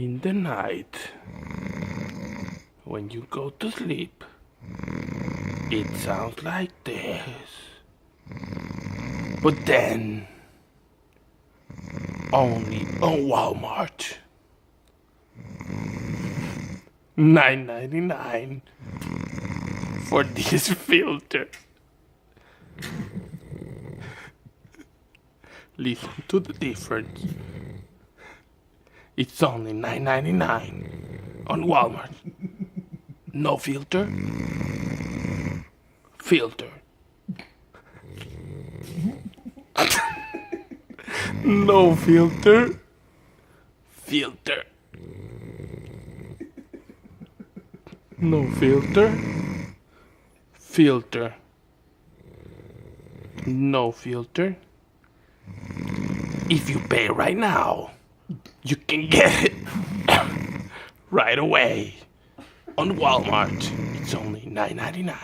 In the night, when you go to sleep, it sounds like this. But then, only on Walmart. $9.99 for this filter. Listen to the difference. It's only $9.99 on Walmart. No filter. Filter. No filter. Filter. No filter. Filter. No filter. If you pay right now, you can get it right away on Walmart. It's only $9.99.